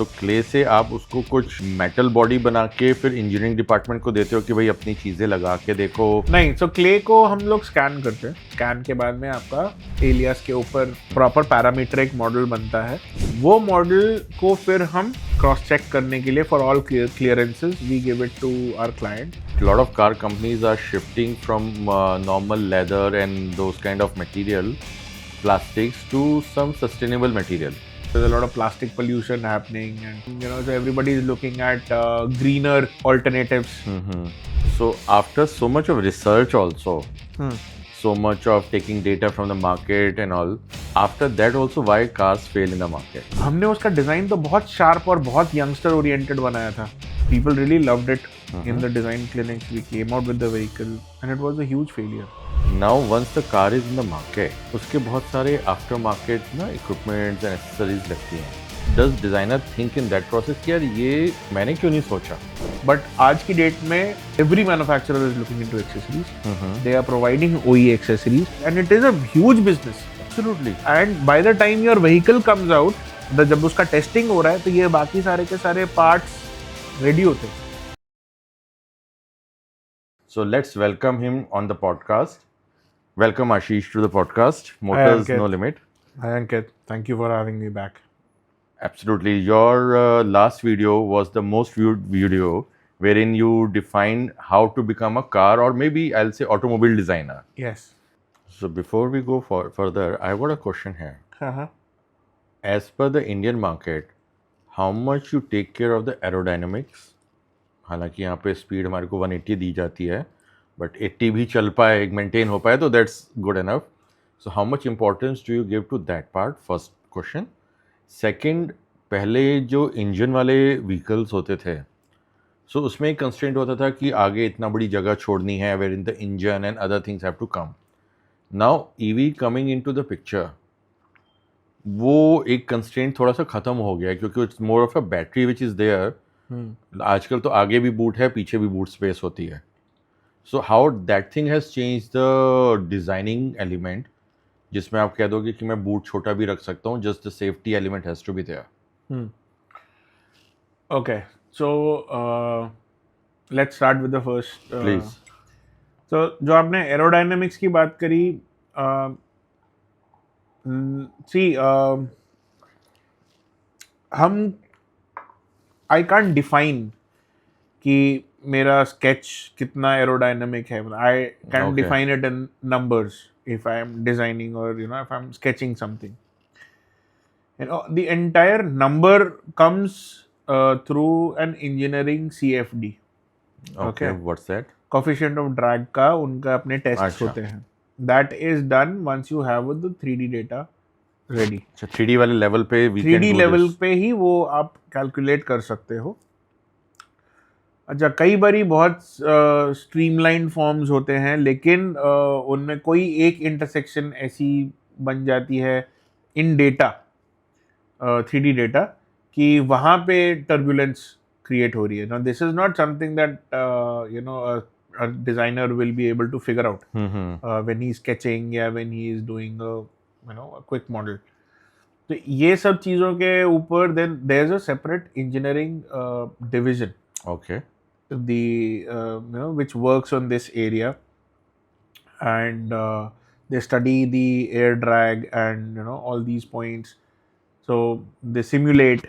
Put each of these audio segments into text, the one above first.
सो clay से आप उसको कुछ मेटल बॉडी बना के फिर इंजीनियरिंग डिपार्टमेंट को देते हो कि भाई अपनी चीजें लगा के देखो? नहीं, सो क्ले को हम लोग स्कैन करते हैं। स्कैन के बाद में आपका एलियास के ऊपर प्रॉपर पैरामीट्रिक मॉडल बनता है। वो मॉडल को फिर हम क्रॉस चेक करने के लिए for all clearances we give it to our client. A lot of car companies are shifting from normal leather and those kind of material, plastics, to some sustainable material. There's a lot of plastic pollution happening, and so everybody is looking at greener alternatives. So after so much of research also, so much of taking data from the market and all, after that also why cars fail in the market? हमने उसका design तो बहुत sharp और बहुत youngster oriented बनाया था। People really loved it in the design clinics. We came out with the vehicle and it was a huge failure. Now once the car is in the market, उसके बहुत सारे after market ना equipments and accessories लगती हैं. Does designer think in that process कि यार ये मैंने क्यों नहीं सोचा? But आज की डेट में every manufacturer is looking into accessories. They are providing OE accessories and it is a huge business. Absolutely. And by the time your vehicle comes out, जब उसका टेस्टिंग हो रहा है तो ये बाकी सारे के सारे पार्ट्स रेडी होते हैं। So let's welcome him on the podcast. Welcome Ashish to the podcast. Motors No Limit. Hi Ankit, thank you for having me back. Absolutely. Your last video was the most viewed video wherein you defined how to become a car, or maybe I'll say automobile designer. Yes. So before we go further, I've got a question here. Uh-huh. As per the Indian market, how much you take care of the aerodynamics? हालांकि यहाँ पे speed हमारे को 180 दी जाती है, but 80 भी चल पाए, मेंटेन हो पाए तो that's good enough. So how much importance do you give to that part? First question. Second, पहले जो इंजन वाले व्हीकल्स होते थे, सो उसमें एक कंस्ट्रेंट होता था कि आगे इतना बड़ी जगह छोड़नी है, where in the engine and other things have to come. Now EV coming into the picture, वो एक कंस्ट्रेंट थोड़ा सा ख़त्म हो गया है क्योंकि it's more of a battery which is there. आजकल तो आगे भी बूट है, पीछे भी बूट स्पेस होती है. So how that thing has change the designing element, जिसमें आप कह दोगे कि मैं बूट छोटा भी रख सकता हूँ, just the safety element has to be there. Okay, so let's start with the first. Please. तो जो आपने एरोडायनेमिक्स की बात करी, हम आई कांट डिफाइन कि मेरा स्केच कितना एरोडायनेमिक है. I can define it in numbers if I am designing or if I'm sketching something. The entire number comes through an engineering CFD. Okay, what's that? Coefficient of drag का उनका अपने tests होते हैं. That is done once you have the 3D data ready. 3D वाले level पे we can do 3D level this. पे ही वो आप calculate कर सकते हो. अच्छा, कई बारी बहुत स्ट्रीमलाइन फॉर्म्स होते हैं, लेकिन उनमें कोई एक इंटरसेक्शन ऐसी बन जाती है इन डेटा, 3D डेटा, कि वहाँ पे टर्बुलेंस क्रिएट हो रही है. Now this is not something that a designer will be able to figure out when he's sketching या when he is doing a quick model. तो ये सब चीज़ों के ऊपर then there's a separate engineering division. Okay. Which works on this area, and they study the air drag and all these points. So they simulate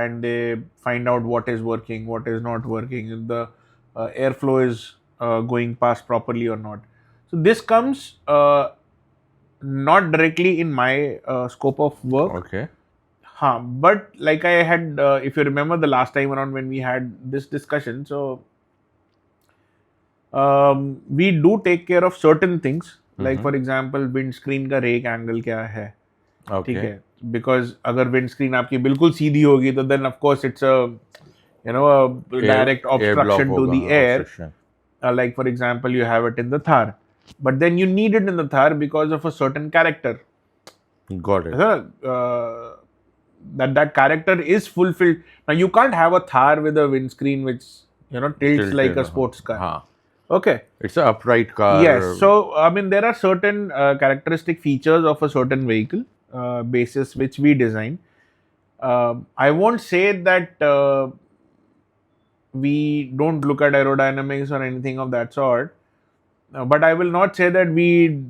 and they find out what is working, what is not working, if the airflow is going past properly or not. So this comes not directly in my scope of work. Okay. But like I had, if you remember the last time around when we had this discussion, so we do take care of certain things, like for example windscreen का rake angle क्या है. ठीक है, because अगर windscreen आपकी बिल्कुल सीधी होगी तो then of course it's a direct obstruction to the air. Like for example you have it in the Thar, but then you need it in the Thar because of a certain character. Got it. That character is fulfilled. Now you can't have a Thar with a windscreen which tilts like a sports car. Okay, it's an upright car. Yes, so I mean there are certain characteristic features of a certain vehicle basis which we design. I won't say that we don't look at aerodynamics or anything of that sort, but I will not say that we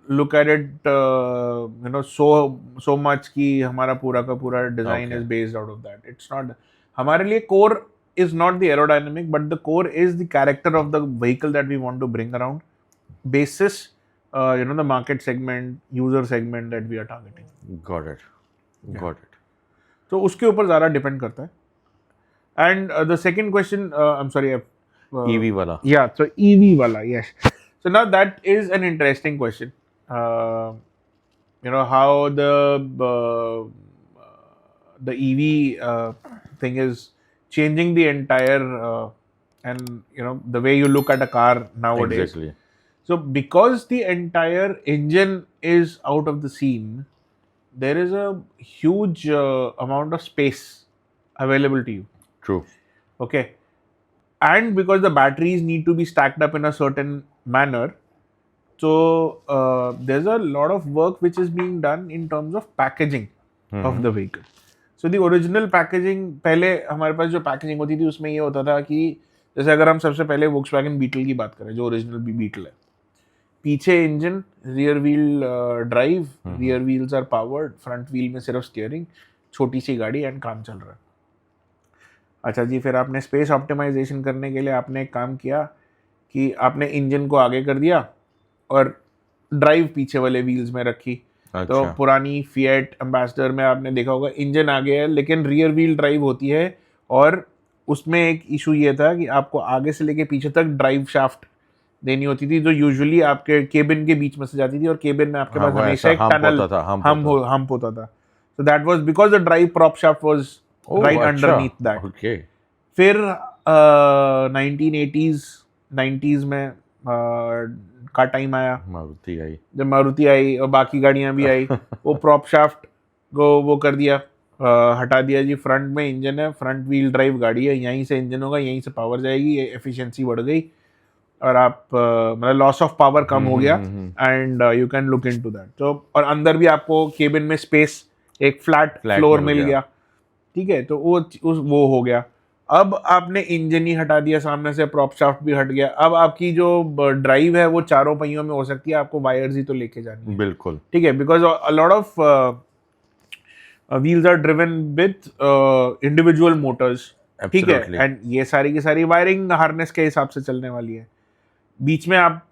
look at it so much कि हमारा पूरा का पूरा design Okay. is based out of that. It's not. हमारे लिए core is not the aerodynamic, but the core is the character of the vehicle that we want to bring around, basis the market segment, user segment that we are targeting. Got it. Got it. तो उसके ऊपर ज़्यादा depend करता है. And the second question, I'm sorry, EV वाला. yeah, so EV wala, yes. So now that is an interesting question. How the EV thing is changing the entire and the way you look at a car nowadays. Exactly. So because the entire engine is out of the scene, there is a huge amount of space available to you. True. Okay, and because the batteries need to be stacked up in a certain manner, so there's a lot of work which is being done in terms of packaging of the vehicle. So the original packaging, पहले हमारे पास जो packaging होती थी उसमें ये होता था कि जैसे अगर हम सबसे पहले Volkswagen Beetle की बात करें, जो ओरिजिनल Beetle है, पीछे engine, rear wheel drive, rear wheels are powered, front wheel में सिर्फ स्टीयरिंग, छोटी सी गाड़ी एंड काम चल रहा है. अच्छा जी, फिर आपने स्पेस ऑप्टिमाइजेशन करने के लिए आपने एक काम किया कि आपने इंजन को आगे कर दिया और ड्राइव पीछे वाले व्हील्स में रखी. तो पुरानी फिएट एम्बेसडर में आपने देखा होगा इंजन आगे है लेकिन रियर व्हील ड्राइव होती है, और उसमें एक इशू ये था कि आपको आगे से लेके पीछे तक ड्राइव शाफ्ट देनी होती थी जो यूजुअली आपके केबिन के बीच में से जाती थी, और केबिन में आपके पास हमेशा एक टनल हम्प होता था. So that was because the drive prop shaft was right underneath that. Okay. फिर 1980s 90s में का टाइम आया, मारुति आई. जब मारुति आई और बाकी गाड़ियां भी आई, वो प्रॉप शाफ्ट को वो कर दिया, हटा दिया जी. फ्रंट में इंजन है, फ्रंट व्हील ड्राइव गाड़ी है, यहीं से इंजन होगा, यहीं से पावर जाएगी, एफिशिएंसी बढ़ गई और आप मतलब लॉस ऑफ पावर कम हो गया and you can look into that. तो और अंदर भी आपको केबिन में स्पेस, एक फ्लैट फ्लोर मिल गया. ठीक है, तो वो हो गया. अब आपने इंजन ही हटा दिया सामने से, प्रॉप शाफ्ट भी हट गया. अब आपकी जो ड्राइव है वो चारों पहियों में हो सकती है, आपको वायर्स ही तो लेके जानी है. बिल्कुल. ठीक है, because a lot of wheels are driven with individual motors. ठीक है, एंड ये सारी की सारी वायरिंग हार्नेस के हिसाब से चलने वाली है. बीच में आप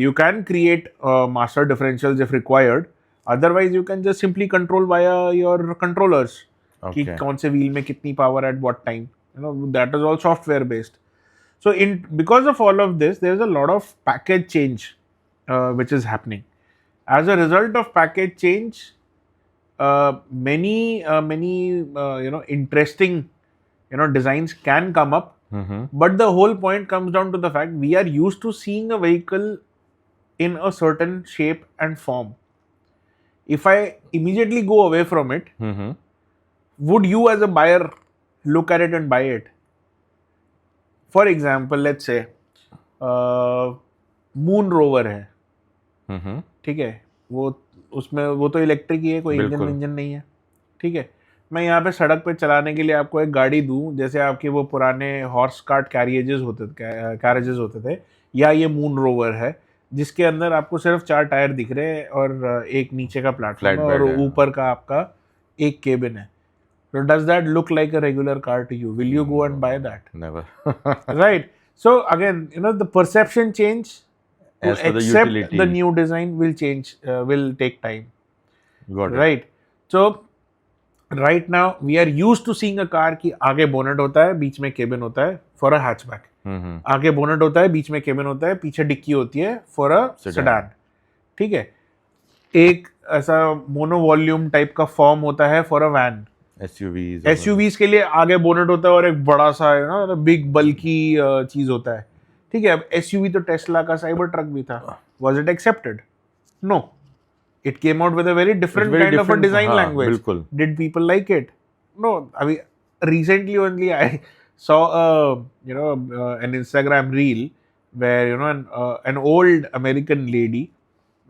you can create master differentials if required, otherwise you can just simply control via your controllers कि कौन से व्हील में कितनी power at what time. That is all software based. So because of all of this, there is a lot of package change which is happening. As a result of package change, many interesting designs can come up. But the whole point comes down to the fact we are used to seeing a vehicle in a certain shape and form. If I immediately go away from it, would you as a buyer look at it and buy it? For example, let's say moon rover है, ठीक है, वो तो electric ही है, कोई engine नहीं है. ठीक है, मैं यहाँ पे सड़क पे चलाने के लिए आपको एक गाड़ी दूं, जैसे आपके वो पुराने हॉर्स कार्ट कैरेजेस होते थे, या ये मून रोवर है जिसके अंदर आपको सिर्फ 4 टायर दिख रहे हैं और एक नीचे का प्लेटफॉर्म है और ऊपर का आपका एक केबिन है. So does that look like a regular car to you? Will you go and buy that? Never. Right. So again, the perception change to accept the new design will change, will take time. Got it. Right. So right now we are used to seeing a car की आगे bonnet होता है, बीच में cabin होता है for a hatchback. आगे bonnet होता है, बीच में केबिन होता है, पीछे डिक्की होती है for a sedan. ठीक है. एक ऐसा मोनो वॉल्यूम टाइप का फॉर्म होता है for a van. SUVs के लिए आगे बोनेट होता है और एक बड़ा सा बिग बल्की चीज होता है. ठीक है, अब SUV तो टेस्ला का साइबर ट्रक भी था. Was it accepted? No. It came out with a very different kind of a design language. बिल्कुल. Did people like it? No. I mean, recently only I saw an Instagram reel where an old American lady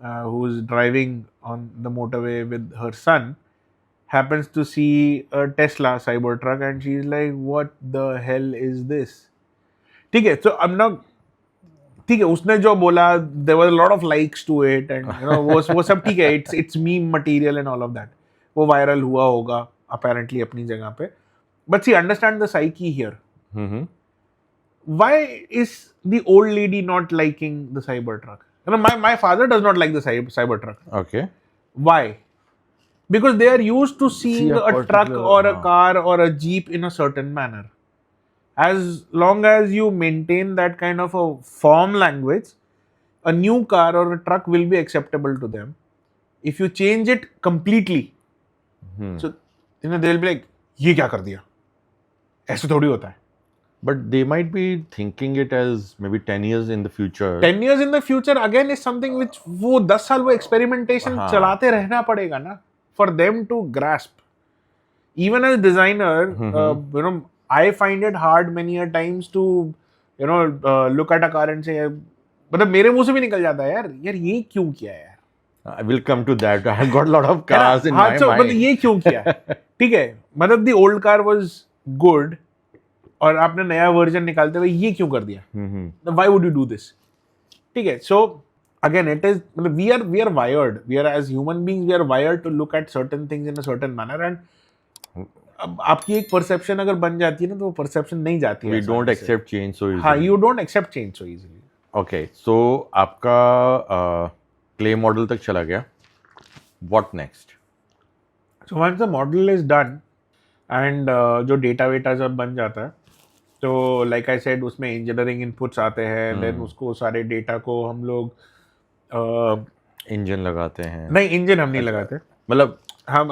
who's driving on the motorway with her son. happens to see a Tesla Cybertruck and she's like, what the hell is this? ठीक है, so I'm not, ठीक है, उसने जो बोला there was a lot of likes to it and you know वो सब ठीक है, it's meme material and all of that, वो viral हुआ होगा apparently अपनी जगह पे, but see, understand the psyche here. Mm-hmm. Why is the old lady not liking the Cybertruck? You know, my father does not like the Cybertruck. Okay. Why? Because they are used to seeing See a a truck particular- or a car or a jeep in a certain manner. As long as you maintain that kind of a form language, a new car or a truck will be acceptable to them. If you change it completely, so you know they'll be like, ये क्या कर दिया? ऐसे थोड़ी होता है. But they might be thinking it as maybe 10 years in the future. 10 years in the future again is something which वो 10 साल वो experimentation हाँ. चलाते रहना पड़ेगा ना, for them to grasp. Even as designer, you know, I find it hard many a times to, you know, look at a car and say, मतलब मेरे मुंह से भी निकल जाता है यार ये क्यों किया है यार? I will come to that. I got a lot of cars in हाँ, my so, mind. मतलब ये क्यों किया? ठीक है, मतलब the old car was good और आपने नया वर्जन निकालते हुए ये क्यों कर दिया? Why would you do this? ठीक है, so again it is, मतलब we are wired, we are as human beings, we are wired to look at certain things in a certain manner and अब आपकी एक परसेप्शन अगर बन जाती है ना तो वो परसेप्शन नहीं जाती है. We don't accept change so easily. हाँ, you don't accept change so easily. Okay, so आपका clay model तक चला गया. What next? So once the model is done and जो डेटा वेटा जब बन जाता है तो like I said उसमें इंजीनियरिंग इनपुट्स आते हैं, देन उसको सारे डेटा को हम लोग इंजन लगाते हैं. नहीं, इंजन हम नहीं लगाते, मतलब हम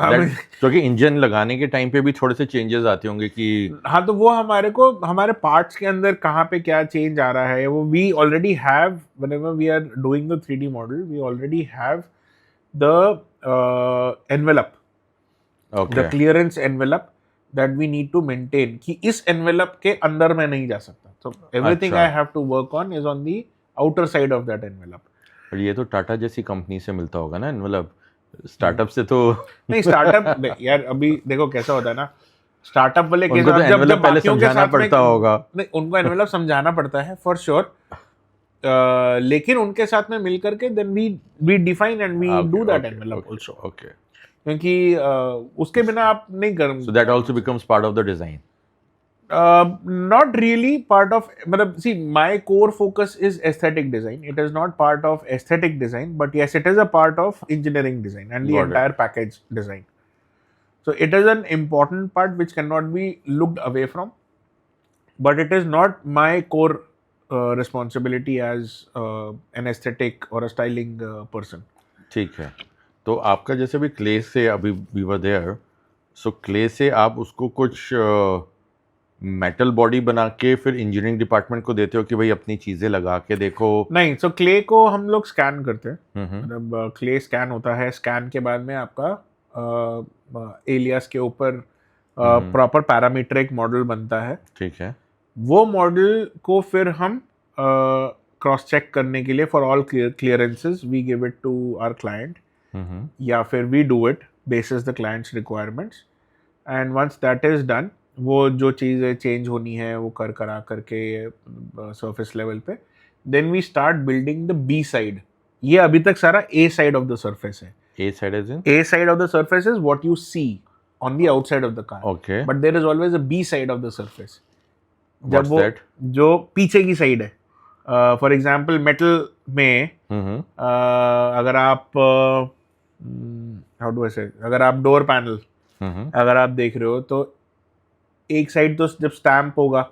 क्योंकि इंजन लगाने के टाइम पे भी थोड़े से चेंजेस आते होंगे कि हाँ, तो वो हमारे पार्ट्स के अंदर कहाँ पे क्या चेंज आ रहा है वो we already have, whenever we are doing the 3D model we already have the envelope, the clearance envelope that we need to maintain कि इस एनवेलप के अंदर मैं नहीं जा सकता. So everything I have to work on is on the outer side of that envelope. पर ये तो टाटा जैसी कंपनी से मिलता होगा ना एनवेलप, स्टार्टअप से तो नहीं. स्टार्टअप यार अभी देखो कैसा होता है ना, स्टार्टअप वाले के उनको तो साथ एनवेलप पहले बाकियों के समझाना साथ में- पड़ता होगा. नहीं, उनको एनवेलप समझाना पड़ता है फॉर श्योर, लेकिन उनके साथ में मिल करके then we define and we do that envelope also. Okay, क्योंकि उसके बिना आप नहीं कर. So that also becomes part of the design. Not really part of, मतलब see, my core focus is aesthetic design. It is not part of aesthetic design, but yes, it is a part of engineering design and the Got it. entire package design. So it is an important part which cannot be looked away from, but it is not my core responsibility as an aesthetic or a styling person. ठीक है, तो आपका जैसे भी clay से अभी we were there, so clay से आप उसको कुछ मेटल बॉडी बना के फिर इंजीनियरिंग डिपार्टमेंट को देते हो कि भाई अपनी चीजें लगा के देखो? नहीं, सो क्ले को हम लोग स्कैन करते हैं. हम्म. मतलब क्ले स्कैन होता है, स्कैन के बाद में आपका एलियास के ऊपर प्रॉपर पैरामीट्रिक मॉडल बनता है. ठीक है, वो मॉडल को फिर हम क्रॉस चेक करने के लिए for all clearances we give it to our client, या फिर we do it basis the client's requirements. And once that is done, वो जो चीज़ें चेंज होनी है वो करा करके सरफेस लेवल पे, then we start building the B side. ये अभी तक सारा A side of the surface है. ए साइड इज इन A side of the surface is what you see on the outside of the car. Okay, But there is always a B side of the surface. What's that? जो पीछे की side है. For example metal में अगर आप how do I से, अगर आप डोर पैनल अगर आप देख रहे हो तो एक साइड तो जब स्टैम्प होगा,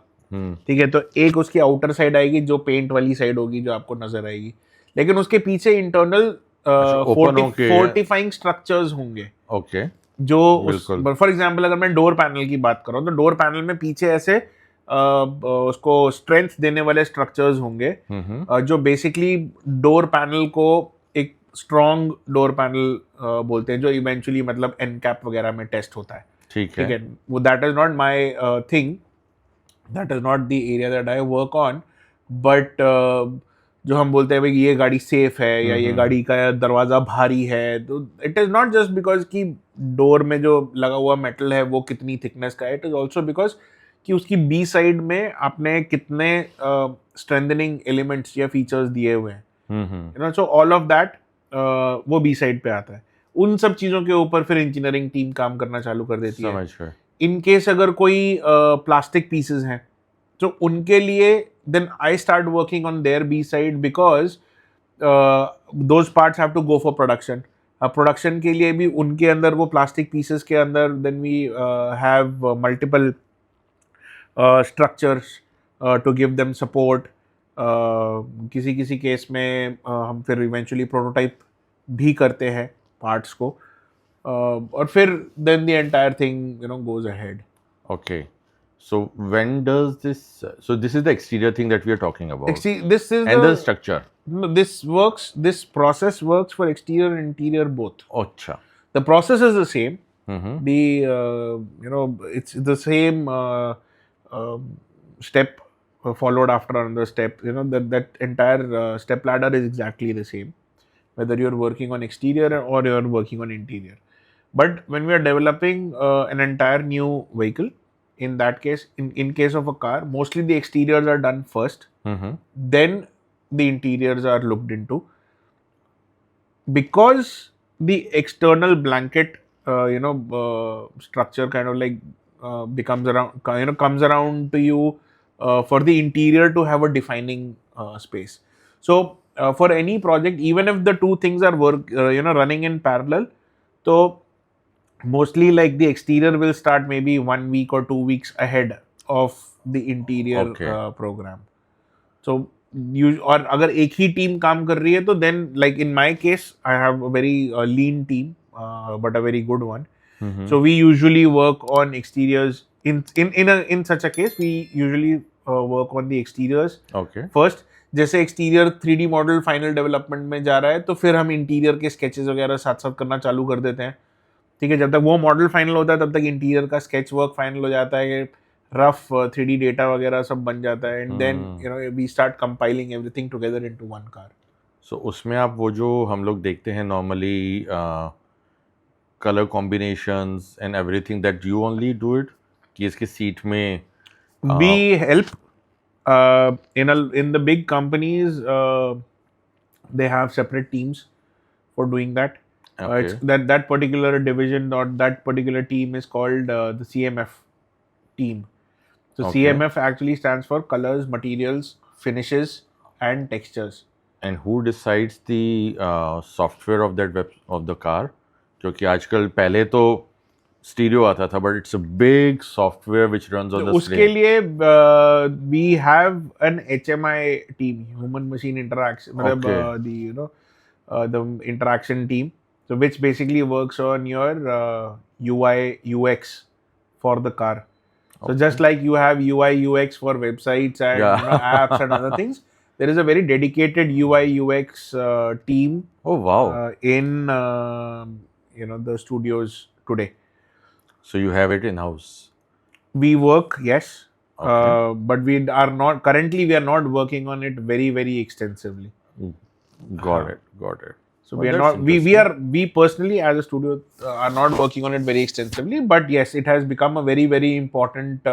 ठीक है, तो एक उसकी आउटर साइड आएगी जो पेंट वाली साइड होगी जो आपको नजर आएगी, लेकिन उसके पीछे इंटरनल फोर्टिफाइंग स्ट्रक्चर्स होंगे. ओके, जो बिल्कुल. फॉर एग्जांपल अगर मैं डोर पैनल की बात करूं तो डोर पैनल में पीछे ऐसे उसको स्ट्रेंथ देने वाले स्ट्रक्चर्स होंगे जो बेसिकली डोर पैनल को एक स्ट्रॉन्ग डोर पैनल बोलते हैं, जो इवेंचुअली मतलब एनकैप वगैरह में टेस्ट होता है. ठीक ठीक है, है, वो that is not my thing, that is not the area that I work on, but जो हम बोलते हैं भाई ये गाड़ी सेफ है या ये गाड़ी का दरवाज़ा भारी है, तो it is not just because कि डोर में जो लगा हुआ मेटल है वो कितनी थिकनेस का है, इट इज़ ऑल्सो बिकॉज कि उसकी बी साइड में आपने कितने स्ट्रेंथनिंग एलिमेंट्स या फीचर्स दिए हुए हैं, you know, so all of that वो बी साइड पे आता है। उन सब चीज़ों के ऊपर फिर इंजीनियरिंग टीम काम करना चालू कर देती है। समझ गए। इन केस अगर कोई प्लास्टिक पीसेस हैं तो उनके लिए then I start working on their B side because those parts have to go for production. Production के लिए भी उनके अंदर वो प्लास्टिक पीसेस के अंदर then we have multiple structures to give them support. किसी किसी केस में हम फिर इवेंचुअली प्रोटोटाइप भी करते हैं पार्ट्स को, और फिर then the entire thing goes ahead. Okay. So when does this? So this is the exterior thing that we are talking about, This is and the structure. No, this process works for exterior and interior both. Acha. The process is the same. Mm-hmm. It's the same step followed after another step. That entire step ladder is exactly the same, whether you're working on exterior or you're working on interior. But when we are developing an entire new vehicle, in that case, in case of a car, mostly the exteriors are done first, then the interiors are looked into, because the external blanket structure kind of like becomes around, comes around to you for the interior to have a defining space. So for any project, even if the two things are running in parallel, so mostly like the exterior will start maybe 1 week or 2 weeks ahead of the interior program. So और अगर एक ही team काम कर रही है तो then like in my case I have a very lean team, but a very good one. So we usually work on exteriors. In such a case we usually work on the exteriors first. जैसे exterior 3D model final development में जा रहा है तो फिर हम interior के sketches वगैरह साथ साथ करना चालू कर देते हैं, ठीक है। जब तक वो मॉडल फाइनल होता है तब तक इंटीरियर का स्केच वर्क फाइनल हो जाता है, रफ 3D डेटा वगैरह सब बन जाता है, and then we start compiling everything together into one car. So उसमें आप वो जो हम लोग देखते हैं normally colour combinations and everything, that you only do it, कि इसके सीट में we help in the big companies, they have separate teams for doing that. It's that particular division or that particular team is called the CMF team. So CMF actually stands for colors, materials, finishes and textures. And who decides the software of that of the car? क्योंकि आजकल पहले तो stereo आता था, but it's a big software which runs on the उसके लिए we have an HMI team, human machine interaction, मतलब the interaction team, so which basically works on your UI UX for the car. So just like you have UI UX for websites and apps and other things, there is a very dedicated UI UX team. Oh wow! In the studios today. So you have it in house. We work, yes, but we are not working on it very very extensively. Got it. So we personally as a studio are not working on it very extensively, but yes, it has become a very very important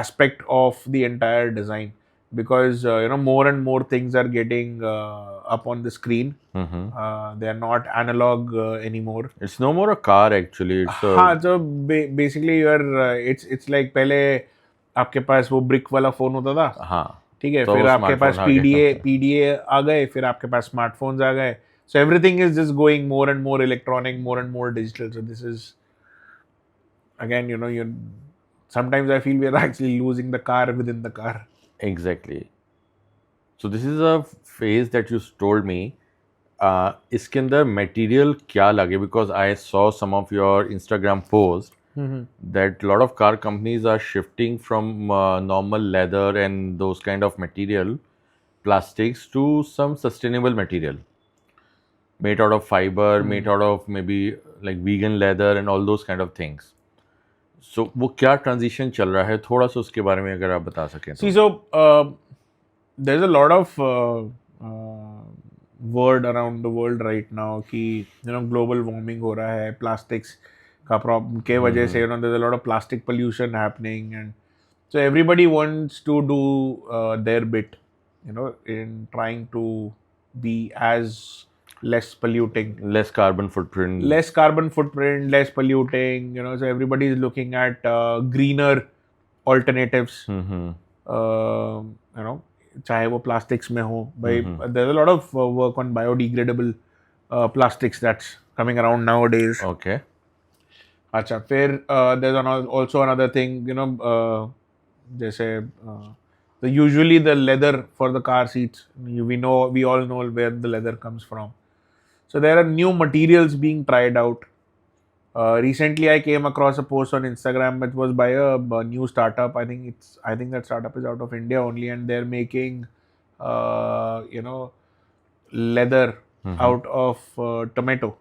aspect of the entire design, because more and more things are getting up on the screen. They are not analog anymore. It's no more a car actually. It's so basically it's like पहले आपके पास वो brick वाला phone होता था, ठीक है, फिर आपके पास PDA आ गए, फिर आपके पास स्मार्टफोन्स आ गए. So everything is just going more and more electronic, more and more digital. So this is again, sometimes I feel we are actually losing the car within the car. Exactly. So this is a phase that you told me. इसके अंदर material क्या लगे? Because I saw some of your Instagram posts that a lot of car companies are shifting from normal leather and those kind of material, plastics, to some sustainable material, made out of fiber, made out of maybe like vegan leather and all those kind of things. So वो क्या transition चल रहा है, थोड़ा सा उसके बारे में अगर आप बता सकें तो. See, so there's a lot of word around the world right now कि global warming हो रहा है, plastics का problem के वजह से there's a lot of plastic pollution happening, and so everybody wants to do their bit in trying to be as less polluting, less carbon footprint. less polluting, so everybody is looking at greener alternatives. चाहे वो plastics में हो भाई, there's a lot of work on biodegradable plastics that's coming around nowadays. Okay. अच्छा, फिर there's also another thing, जैसे usually the leather for the car seats, we all know where the leather comes from. So there are new materials being tried out. Recently, I came across a post on Instagram which was by a new startup. I think that startup is out of India only, and they're making, leather out of tomato.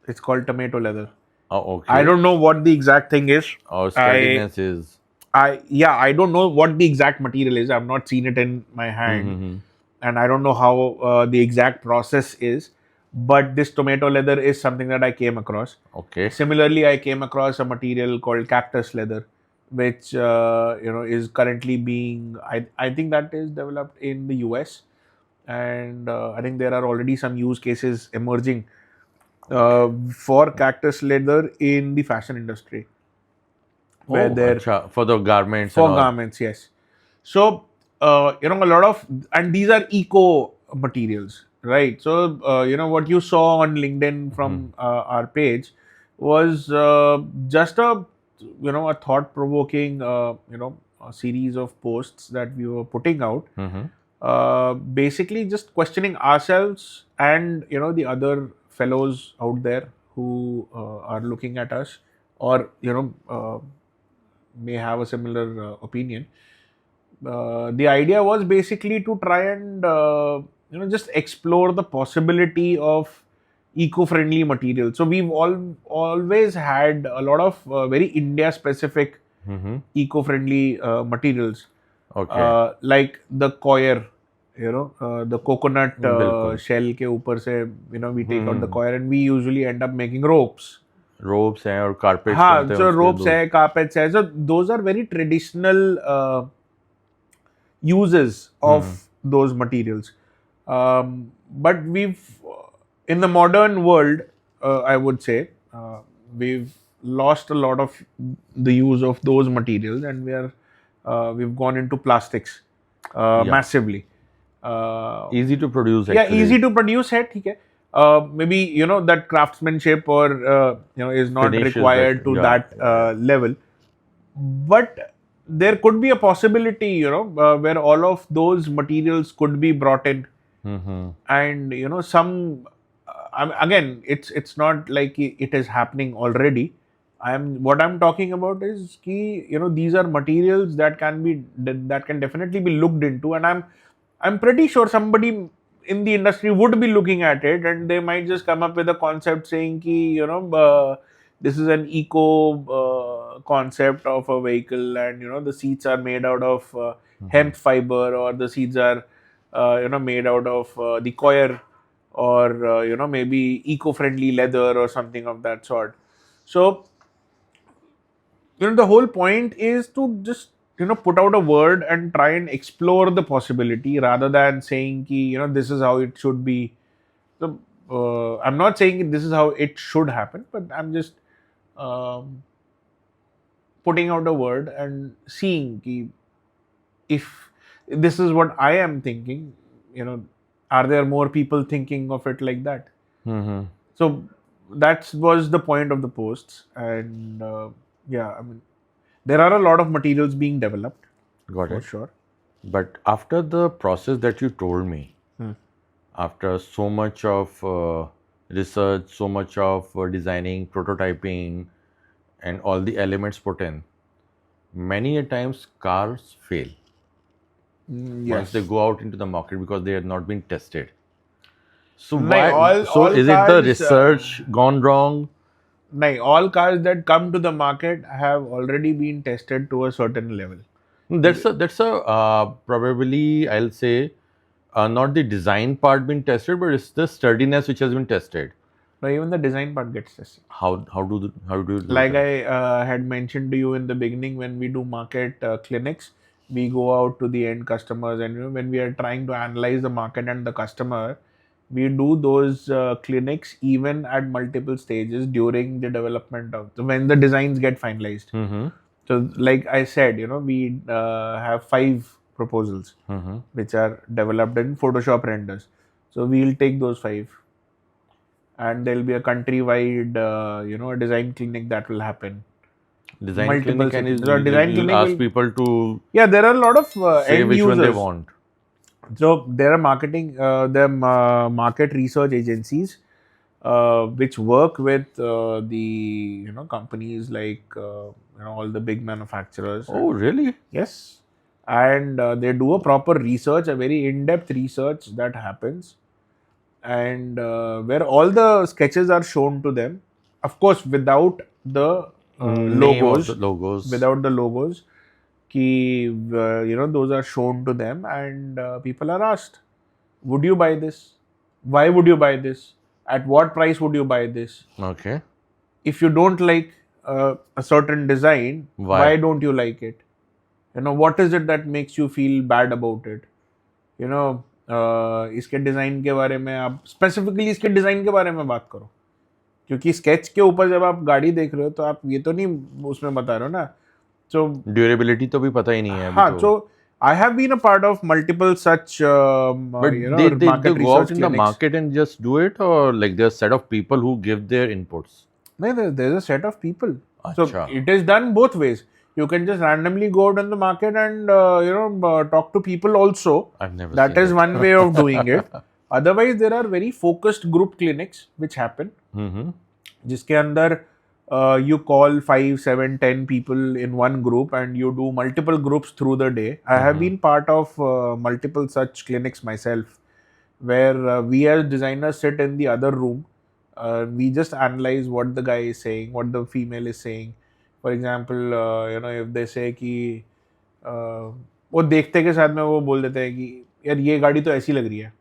It's called tomato leather. Oh, okay. I don't know what the exact thing is. Our steadiness is. I don't know what the exact material is. I've not seen it in my hand, and I don't know how the exact process is. But this tomato leather is something that I came across. Okay. Similarly, I came across a material called cactus leather, which is currently being. I think that is developed in the US, and I think there are already some use cases emerging for cactus leather in the fashion industry. Where acha, for the garments. For garments, yes. So a lot of, and these are eco materials, right? So what you saw on LinkedIn from our page was just a thought-provoking a series of posts that we were putting out, basically just questioning ourselves and the other fellows out there who are looking at us, or may have a similar opinion. The idea was basically to try and just explore the possibility of eco-friendly materials. So we've always had a lot of very India-specific eco-friendly materials. Okay. Like the coir, the coconut shell के ऊपर से we take out the coir, and we usually end up making ropes. Ropes हैं और carpets. हाँ, so ropes है, carpets है. So those are very traditional uses of those materials. But in the modern world, I would say, we've lost a lot of the use of those materials, and we've gone into plastics massively. Easy to produce. Yeah, easy to produce है, ठीक है. Maybe that craftsmanship or is not required to that level, but there could be a possibility where all of those materials could be brought in, and some again, it's not like it is happening already. What I'm talking about is these are materials that can definitely be looked into, and I'm pretty sure somebody in the industry would be looking at it, and they might just come up with a concept saying ki, this is an eco concept of a vehicle, and the seats are made out of hemp fiber, or the seats are made out of the coir, or maybe eco-friendly leather or something of that sort. So the whole point is to just put out a word and try and explore the possibility, rather than saying ki, this is how it should be. So I'm not saying this is how it should happen, but I'm just putting out a word and seeing ki, if this is what I am thinking, are there more people thinking of it like that? So that was the point of the posts, and yeah, I mean, there are a lot of materials being developed. Got for it. sure. But after the process that you told me, after so much of research, so much of designing, prototyping, and all the elements put in, many a times cars fail once they go out into the market because they have not been tested. So is it the research gone wrong? No, all cars that come to the market have already been tested to a certain level. That's probably I'll say not the design part been tested, but it's the sturdiness which has been tested. But even the design part gets tested. How do you do Like that? I had mentioned to you in the beginning, when we do market clinics, we go out to the end customers, and when we are trying to analyze the market and the customer, we do those clinics even at multiple stages during the development of when the designs get finalized. Mm-hmm. So like I said, we have 5 proposals Mm-hmm. which are developed in Photoshop renders. So we'll take those 5, and there'll be a countrywide a design clinic that will happen. Design Multiple clinic, and cities. is The design you'll clinic ask will, people to yeah, there are a lot of say end which one they users. want. So there are market research agencies which work with the companies like all the big manufacturers. Oh, really? Yes, and they do a proper research, a very in-depth research that happens, and where all the sketches are shown to them, of course without the Name of the logos, logos. without the logos. Ki, those are shown to them, and people are asked, would you buy this? Why would you buy this? At what price would you buy this? Okay. If you don't like a certain design, why Why? don't you like it? What is it that makes you feel bad about it? इसके design के बारे में आप specifically इसके design के बारे में बात करो, क्योंकि स्केच के ऊपर जब आप गाड़ी देख रहे हो तो आप ये तो नहीं उसमें बता रहे हो ना. So ड्यूरेबिलिटी तो भी पता ही नहीं है अभी हाँ, तो. so I have been a part of multiple such But they market go out research in the clinics. market and just do it, or like there's a set of people who give their inputs. No, there's a set of people. So Acha. it is done both ways. You can just randomly go out in the market and talk to people also. I've never That seen is it. one way of doing it. Otherwise, there are very focused group clinics which happen, Mm-hmm. जिसके अंदर you call 5, 7, 10 people in one group and you do multiple groups through the day. I have been part of multiple such clinics myself, where we as designers sit in the other room. We just analyze what the guy is saying, what the female is saying. For example, if they say कि वो देखते के साथ में वो बोल देते हैं कि यार ये गाड़ी तो ऐसी लग रही है,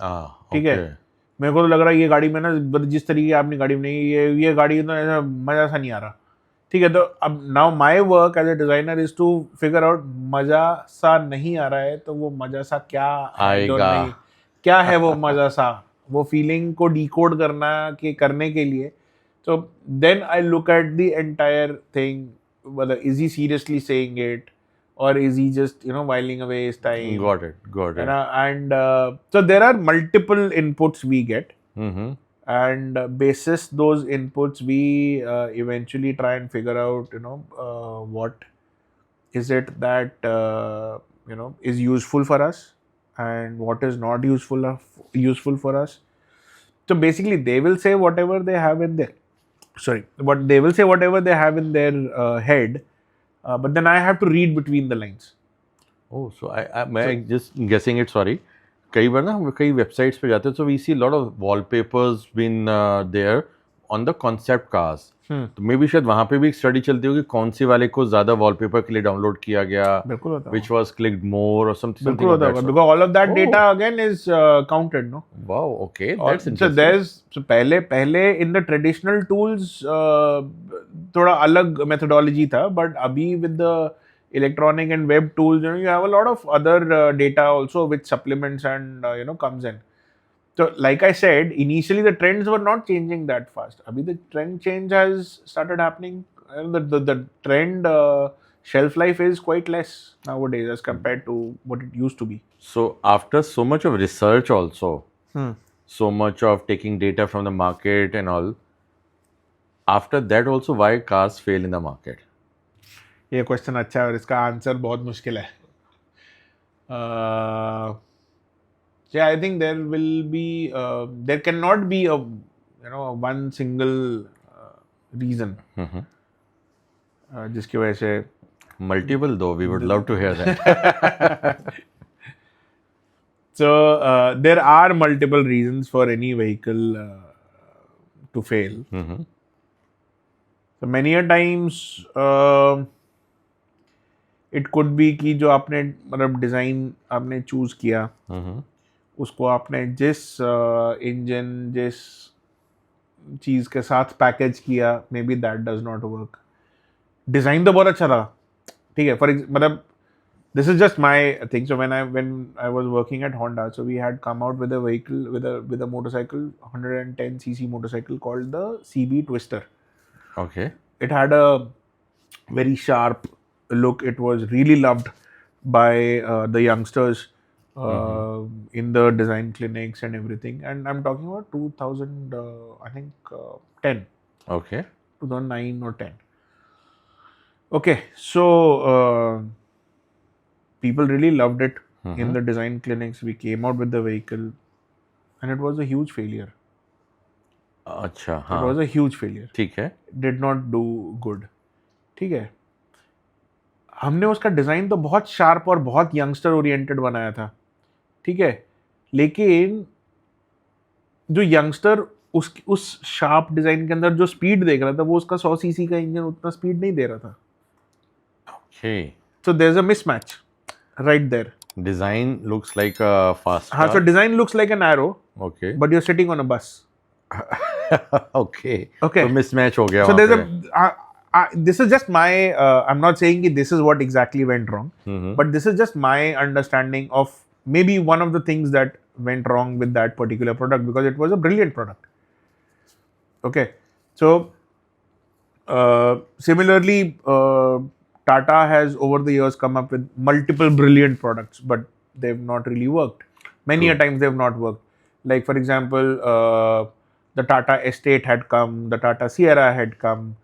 Ah, ठीक है, okay. मेरे को तो लग रहा है ये गाड़ी में ना जिस तरीके की आपने गाड़ी बनाई ये गाड़ी तो ऐसा मज़ा सा नहीं आ रहा, ठीक है. तो अब now my work as a designer is to figure out मज़ा सा नहीं आ रहा है तो वो मज़ा सा क्या है जो आएगा. नहीं, क्या है वो मज़ा सा, वो फीलिंग को डिकोड करने के लिए. तो then I look at the entire thing, whether is he seriously saying it or is he just whiling away his time. Got it. Got it. And so there are multiple inputs we get, Mm-hmm. and basis those inputs we eventually try and figure out what is it that is useful for us and what is not useful for us. So basically they will say whatever they have in their head, but then I have to read between the lines. Oh, so मैं just guessing it. Sorry. कई बार ना हम कई websites पे जाते हैं, so we see a lot of wallpapers been there on the concept cars. तो may be शायद वहाँ पे भी एक स्टडी चलती होगी कौन सी वाले को ज्यादा वॉलपेपर के लिए डाउनलोड किया गया, बिल्कुल होता which was clicked more or something बिल्कुल of होता that होगा, sort. because all of that Oh. data again is counted, no? Wow, okay, और that's so interesting. पहले in the traditional tools थोड़ा अलग methodology था, but अभी with the electronic and web tools, you have a lot of other data also which supplements and comes in. So like I said, initially the trends were not changing that fast. Abhi the trend change has started happening. The trend shelf life is quite less nowadays as compared to what it used to be. So after so much of research also, so much of taking data from the market and all, after that also why cars fail in the market? ये question अच्छा है और इसका answer बहुत मुश्किल है. Yeah, I think there cannot be a one single reason जिसकी वजह से Multiple though, we would love to hear that. So there are multiple reasons for any vehicle to fail. Mhm. So many a times it could be कि जो आपने मतलब design आपने choose किया उसको आपने जिस इंजन जिस चीज़ के साथ पैकेज किया, may be that does not work. Design तो बहुत अच्छा था, ठीक है. मतलब this is just my thing. So when I was working at Honda, so we had come out with a vehicle with a motorcycle, 110cc motorcycle called the CB Twister. Okay. It had a very sharp look. It was really loved by the youngsters in the design clinics and everything. And I'm talking about 2000, I think 10, Okay. 2009 or 10. Okay, so people really loved it in the design clinics. We came out with the vehicle, and it was a huge failure. अच्छा It हाँ was a huge failure. ठीक है. Did not do good. ठीक है. हमने उसका design तो बहुत शार्प और बहुत यंगस्टर ओरिएंटेड बनाया था, ठीक है. लेकिन जो यंगस्टर उस शार्प डिज़ाइन के अंदर जो स्पीड देख रहा था, वो उसका 100 सीसी का इंजन उतना स्पीड नहीं दे रहा था. Okay. So there's a mismatch right there. Design looks like a fast हाँ, so car. design looks like an arrow, Okay. but you're sitting on a bus. Okay. Okay. तो mismatch हो गया So वहाँ there's पे. this is just my I'm not saying that this is what exactly went wrong, but this is just my understanding of maybe one of the things that went wrong with that particular product, because it was a brilliant product. Okay, so similarly, Tata has over the years come up with multiple brilliant products, but they've not really worked. Many a True. times they've not worked. Like for example, the Tata Estate had come, the Tata Sierra had come,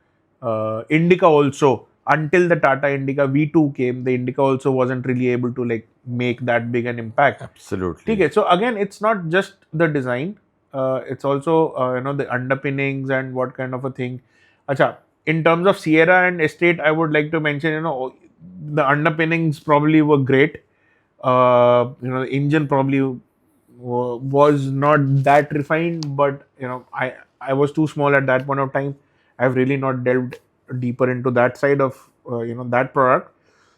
Indica also. Until the Tata Indica V2 came, the Indica also wasn't really able to like make that big an impact. Absolutely. Okay, so again, it's not just the design, it's also the underpinnings and what kind of a thing. Acha, in terms of Sierra and Estate, I would like to mention, the underpinnings probably were great. The engine probably was not that refined, but I was too small at that point of time. I've really not delved deeper into that side of that product,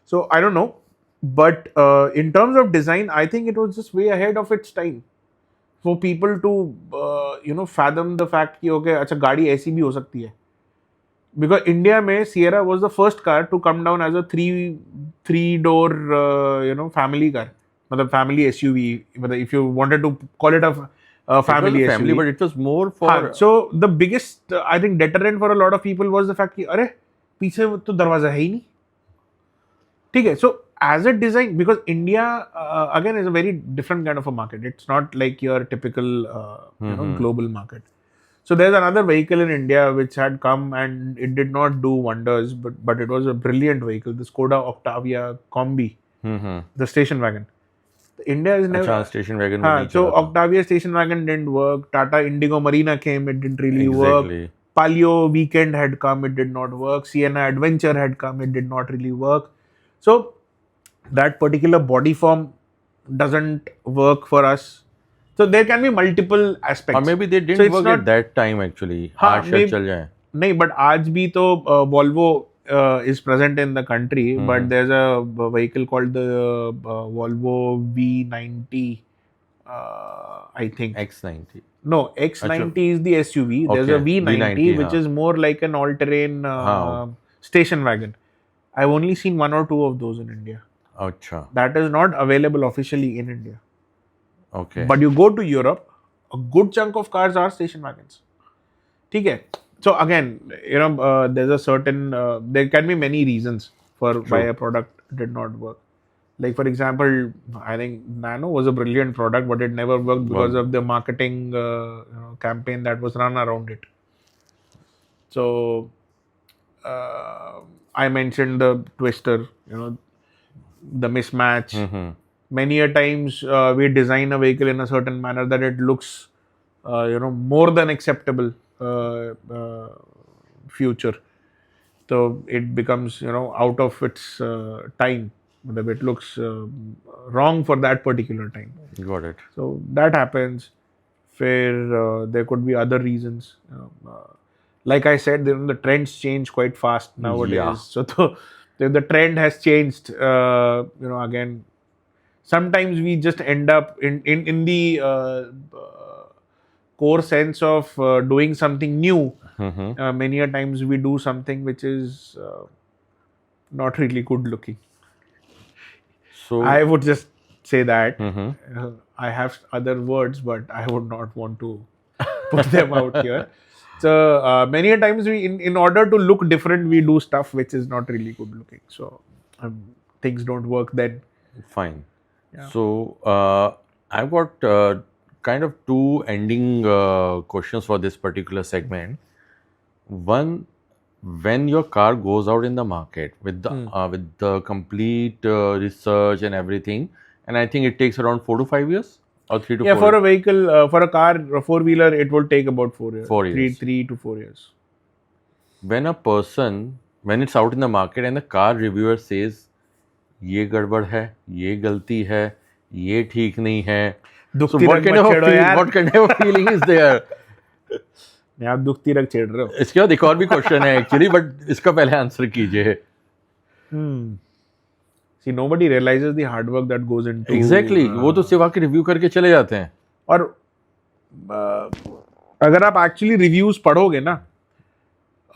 so I don't know. But in terms of design, I think it was just way ahead of its time for people to fathom the fact कि okay, अच्छा गाड़ी ऐसी भी हो सकती है. Because India में Sierra was the first car to come down as a three door family car, मतलब family SUV, मतलब if you wanted to call it a family it was a family, SUV. but it was more for. हाँ, so the biggest I think deterrent for a lot of people was the fact कि अरे पीछे तो दरवाजा है ही नहीं, ठीक है. So as a design, because India again is a very different kind of a market. It's not like your typical global market. So there's another vehicle in India which had come and it did not do wonders, but it was a brilliant vehicle, the Skoda Octavia Combi, the station wagon. India is never. अच्छा station wagon में हाँ, नहीं so चला था. Octavia station wagon didn't work. Tata Indigo Marina came, it didn't really work. Exactly. Palio Weekend had come, it did not work. Sienna Adventure had come, it did not really work. So that particular body form doesn't work for us. So there can be multiple aspects. Or maybe they So didn't it's work not- at that time actually. हाँ, आज शायद चल जाए. नहीं, but आज भी तो Volvo is present in the country, but there's a vehicle called the Volvo V90, I think. X90. No, X90 is the SUV. There's a Okay, V90, V90, which हाँ. is more like an all-terrain हाँ. station wagon. I've only seen one or two of those in India. अच्छा. That is not available officially in India. Okay. But you go to Europe, a good chunk of cars are station wagons. ठीक है. So again, there's a certain there can be many reasons for why a product did not work. Like for example, I think Nano was a brilliant product, but it never worked because of the marketing campaign that was run around it. So I mentioned the Twister, the mismatch. Many a times we design a vehicle in a certain manner that it looks more than acceptable future, so it becomes out of its time. It looks wrong for that particular time. Got it. So that happens. There could be other reasons. Like I said, the trends change quite fast nowadays. Yeah. So So if the trend has changed, again, sometimes we just end up in the core sense of doing something new. Many a times we do something which is not really good looking. So I would just say that. Mhm. I have other words, but I would not want to put them out here. So many a times we, in order to look different, we do stuff which is not really good looking. So things don't work then. Fine. Yeah. So I've got kind of two ending questions for this particular segment. One, when your car goes out in the market with the complete research and everything, and I think it takes around 4 to 5 years or 3 to Yeah, 4 for a vehicle, for a car, a four-wheeler, it will take about 4 years. 4 years. 3 to 4 years. When it's out in the market and the car reviewer says ये गड़बड़ है, ये गलती है, ये ठीक नहीं है, so दुखती what रग kind मत of छेड़ो यार। what kind of feeling is there? आप दुखती रग छेड़ रहे हो। इसके बाद एक और भी क्वेश्चन है एक्चुअली, बट इसका पहले आंसर कीजिए। See, nobody realizes the hard work that goes into. Exactly वो तो सिर्फ आके रिव्यू करके चले जाते हैं। और अगर आप एक्चुअली रिव्यूज पढ़ोगे ना,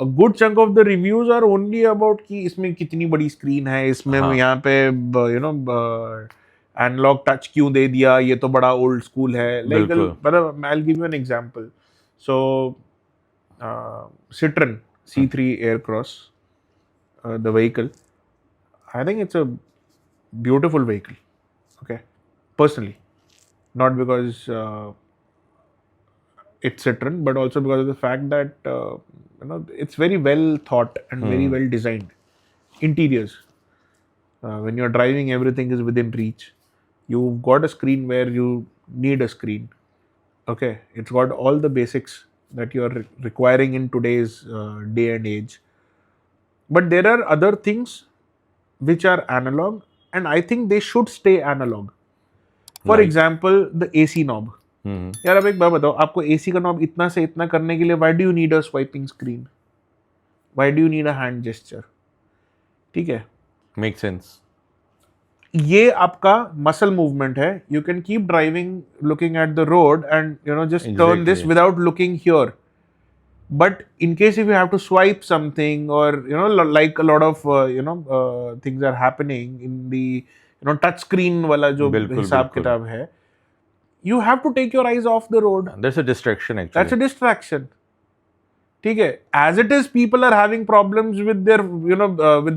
a good chunk of the reviews are only about कि इसमें कितनी बड़ी स्क्रीन है, इसमें हाँ। यहाँ पे एनालॉग टच क्यों दे दिया, ये तो बड़ा ओल्ड स्कूल है। लाइक मतलब I'll give you an example. So Citroen C3 Aircross, the vehicle, I think it's a beautiful vehicle. Okay, personally, not because it's Citroen, but also because of the fact that it's very well thought and very well designed. Interiors, when you're driving, everything is within reach. You've got a screen where you need a screen. Okay, it's got all the basics that you're requiring in today's day and age. But there are other things which are analog, and I think they should stay analog. For Like? example, the AC knob. यार अब एक बात बताओ, आपको AC का knob इतना से इतना करने के लिए why do you need a swiping screen? Why do you need a hand gesture? ठीक है, मेक सेंस। ये आपका मसल मूवमेंट है. You can keep driving, looking at the road, and just turn this Exactly. without looking here. But in case if you have to swipe something, or like a lot of things are happening in the touch screen वाला जो बिल्कुल, हिसाब बिल्कुल। किताब है, you have to take your eyes off the road. That's a distraction actually. That's a distraction. ठीक है, as it is, people are having problems with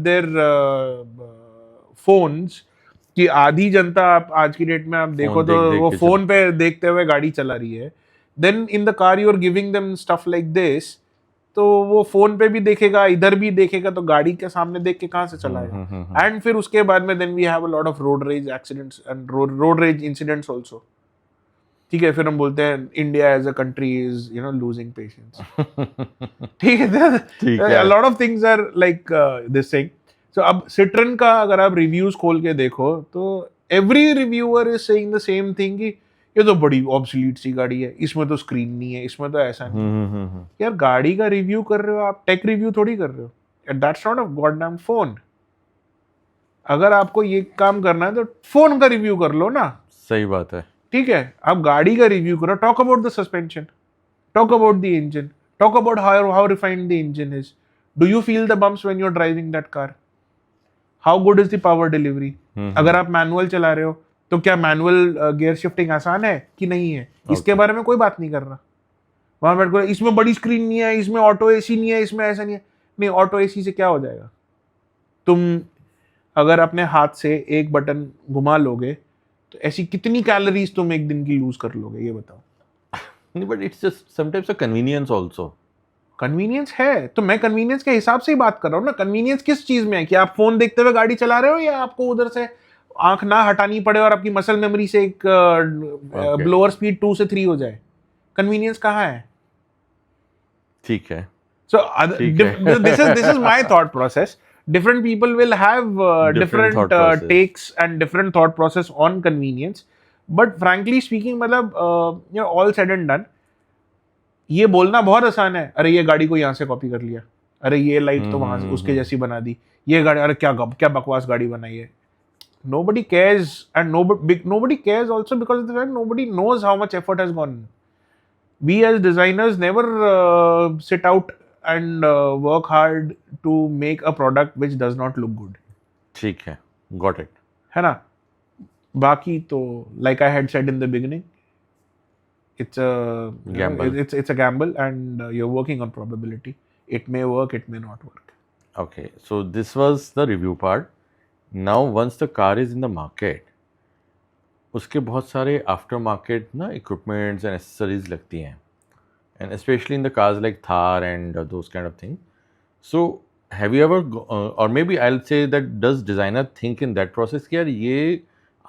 their phones. कि आधी जनता आप आज की डेट में आप देखो तो देख वो के फोन पे देखते हुए गाड़ी चला रही है. Then in the car you are giving them stuff like this, तो वो फोन पे भी देखेगा, इधर भी देखेगा, तो गाड़ी के सामने देख के कहाँ से चलाएगा. एंड फिर उसके बाद में then we have a lot of road rage accidents and road rage incidents also. ठीक है, फिर हम बोलते हैं India as a country is losing patience. ठीक है, a lot of things are like this thing. So अब Citroen का अगर आप रिव्यूज खोल के देखो तो every reviewer is saying the same thing कि ये तो बड़ी ऑब्सोलीट सी गाड़ी है, इसमें तो स्क्रीन नहीं है, इसमें तो ऐसा नहीं. यार गाड़ी का रिव्यू कर रहे हो आप, टेक रिव्यू थोड़ी कर रहे हो. That's not a goddamn phone. अगर आपको ये काम करना है तो फोन का रिव्यू कर लो ना. सही बात है. ठीक है, आप गाड़ी का रिव्यू करो. Talk about the suspension, talk about the engine, talk about how refined the engine is. Do you feel the bumps when you are driving that car? How good is the power delivery? अगर आप manual चला रहे हो तो क्या manual gear shifting आसान है कि नहीं है? इसके बारे में कोई बात नहीं कर रहा. वहां बैठ कर इसमें बड़ी स्क्रीन नहीं है, इसमें ऑटो एसी नहीं है, इसमें ऐसा नहीं है. नहीं, ऑटो एसी से क्या हो जाएगा? तुम अगर अपने हाथ से एक बटन घुमा लोगे तो ऐसी कितनी कैलोरीज तुम एक दिन की लूज कर लोगे, ये बताओ. But it's just sometimes a convenience also. Convenience है तो मैं कन्वीनियंस के हिसाब से ही बात कर रहा हूँ ना. कन्वीनियंस किस चीज में है कि आप फोन देखते हुए गाड़ी चला रहे हो, या आपको उधर से आंख ना हटानी पड़े और आपकी मसल मेमोरी से एक ब्लोअर स्पीड 2 से 3 हो जाए? कन्वीनियंस कहाँ है? ठीक है. So this is my thought process. Different people will have different thought process. takes and different thought process on convenience. But frankly speaking, मतलब all said and done, ये बोलना बहुत आसान है, अरे ये गाड़ी को यहाँ से कॉपी कर लिया, अरे ये लाइट तो वहां से उसके जैसी बना दी, ये गाड़ी अरे क्या बकवास गाड़ी बनाई है. Nobody cares, and nobody cares also because of the fact nobody knows how much effort has gone. We as designers never sit out and work hard to make a product which does not look good. ठीक है, got it. है ना. बाकी तो like I had said in the beginning, it's a Gamble. it's a gamble, and you're working on probability. It may work, it may not work. Okay, so this was the review part. Now once the car is in the market, उसके बहुत सारे after market ना equipments and accessories लगती हैं, and specially in the cars like Thar and those kind of thing. So have you ever, और maybe I will say that does designer think in that process कि यार ये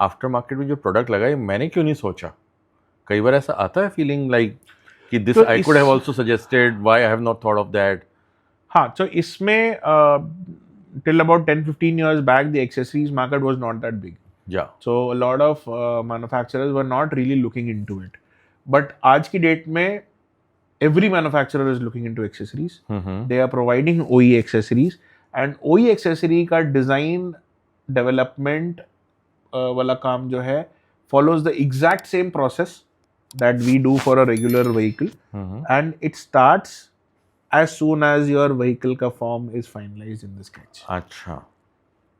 after market में जो product लगा है मैंने क्यों नहीं सोचा. कई बार ऐसा आता है फीलिंग लाइक कि this I could have also suggested, why I have not thought of that. हाँ, so इसमें till about 10-15 years back, the accessories market was not that big. या So a lot of manufacturers were not really looking into it. But आज की date में every manufacturer is looking into accessories. They are providing OE accessories, and OE accessory का design development वाला काम जो है follows the exact same process that we do for a regular vehicle, and it starts as soon as your vehicle ka form is finalized in the sketch. अच्छा.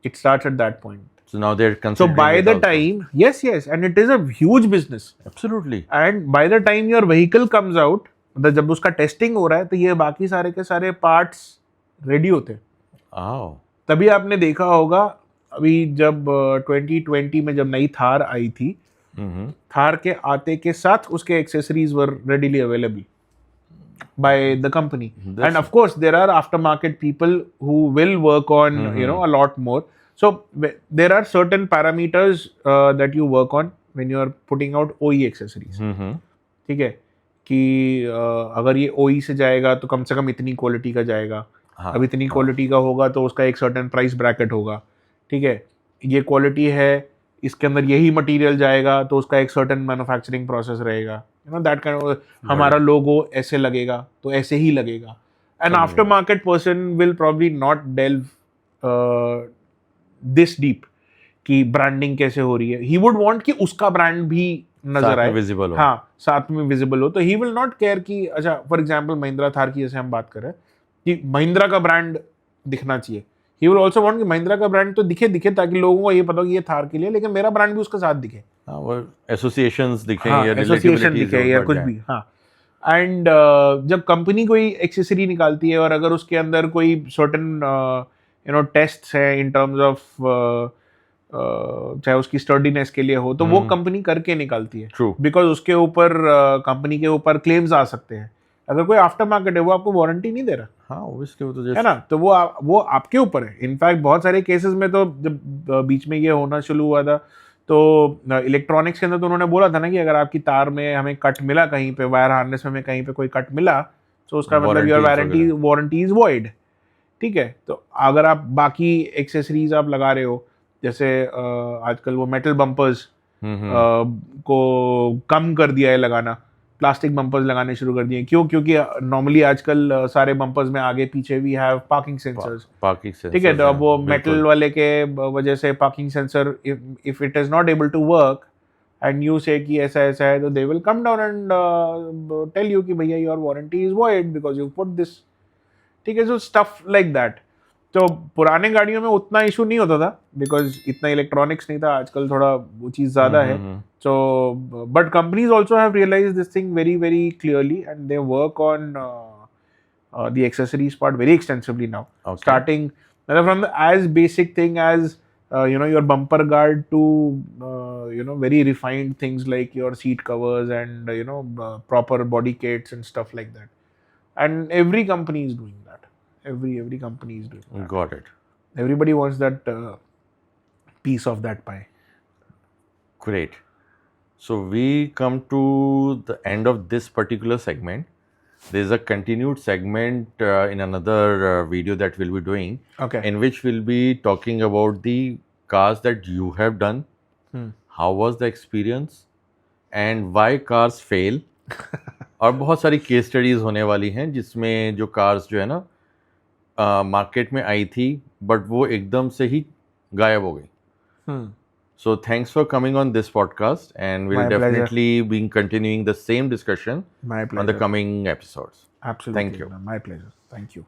It starts at that point. So now they're So considering by it the also. time, yes, and it is a huge business. Absolutely. And by the time your vehicle comes out, मतलब जब उसका testing हो रहा है तो ये बाकी सारे के सारे पार्ट्स रेडी होते हैं. Oh. तभी आपने देखा होगा अभी जब 2020 में जब नई थार आई थी, थार के आते के साथ उसके accessories were readily available by the company. And of course there are aftermarket people who will work on a lot more. So there are certain parameters that you work on when you are putting out OE accessories. ठीक है कि अगर ये OE से जाएगा तो कम से कम इतनी क्वालिटी का जाएगा. अब इतनी क्वालिटी का होगा तो उसका एक सर्टेन प्राइस ब्रैकेट होगा. ठीक है, ये क्वालिटी है, इसके अंदर यही मटेरियल जाएगा तो उसका एक सर्टेन मैन्युफैक्चरिंग प्रोसेस रहेगा. दैट काइंड ऑफ, हमारा लोगो ऐसे लगेगा तो ऐसे ही लगेगा. An aftermarket person will probably not delve this deep कि ब्रांडिंग कैसे हो रही है. ही वुड वांट कि उसका ब्रांड भी नजर आए, विजिबल हो. हाँ, साथ में विजिबल हो. तो ही विल नॉट केयर कि अच्छा फॉर एग्जांपल महिंद्रा थार की जैसे हम बात कर रहे हैं कि महिंद्रा का ब्रांड दिखना चाहिए. ही विल ऑल्सो वांट कि महिंद्रा का ब्रांड तो दिखे ताकि लोगों को ये पता हो कि ये थार के लिए, लेकिन मेरा ब्रांड भी उसके साथ दिखे. हाँ, वो एसोसिएशंस दिखे हाँ, या एसोसिएशन दिखे या कुछ भी. हाँ, एंड जब कंपनी कोई एक्सेसरी निकालती है और अगर उसके अंदर कोई सर्टेन टेस्ट्स है इन टर्म्स ऑफ चाहे उसकी स्टर्डीनेस के लिए हो तो वो कंपनी करके निकालती है. True. बिकॉज उसके ऊपर कंपनी के ऊपर क्लेम्स आ सकते हैं. अगर कोई आफ्टर मार्केट है वो आपको वारंटी नहीं दे रहा. हाँ, ऑब्वियसली वो तो है ना, तो वो आपके ऊपर है. इनफैक्ट बहुत सारे केसेस में तो जब बीच में ये होना शुरू हुआ था तो इलेक्ट्रॉनिक्स के अंदर तो उन्होंने बोला था ना कि अगर आपकी तार में हमें कट मिला कहीं पे, वायर हार्नेस में हमें कहीं पे कोई कट मिला तो उसका मतलब योर वारंटी इज वॉइड. ठीक है, तो अगर आप बाकी एक्सेसरीज आप लगा रहे हो, जैसे आजकल वो मेटल बम्पर्स को कम कर दिया है लगाना, प्लास्टिक बम्पर्स लगाने शुरू कर दिए. क्यों? क्योंकि नॉर्मली आजकल सारे बम्पर्स में आगे पीछे वी हैव पार्किंग सेंसर्स. ठीक है, तो अब वो मेटल वाले के वजह से parking sensor if it is not able to work and you say कि ऐसा ऐसा है तो they will come down and tell you कि भैया your warranty is void because you put this. ठीक है, सो स्टफ लाइक दैट. तो पुराने गाड़ियों में उतना इशू नहीं होता था बिकॉज इतना इलेक्ट्रॉनिक्स नहीं था. आजकल थोड़ा वो चीज़ ज़्यादा है. So but companies also have realised this thing very very clearly and they work on the accessories part very extensively now. Starting from the as basic thing as your bumper guard to very refined things like your seat covers and proper body kits and stuff like that. And every company is doing that. Every company is doing that. Got it. Everybody wants that piece of that pie. Great. So we come to the end of this particular segment. There is a continued segment in another video that we'll be doing, Okay. in which we'll be talking about the cars that you have done. How was the experience and why cars fail? और बहुत सारी case studies होने वाली हैं जिसमें जो cars जो है ना मार्केट में आई थी बट वो एकदम से ही गायब हो गई. Hmm. So thanks for coming on this podcast, and we'll My pleasure. definitely be continuing the same discussion My on the pleasure. coming episodes. Absolutely. Thank you. My pleasure. Thank you.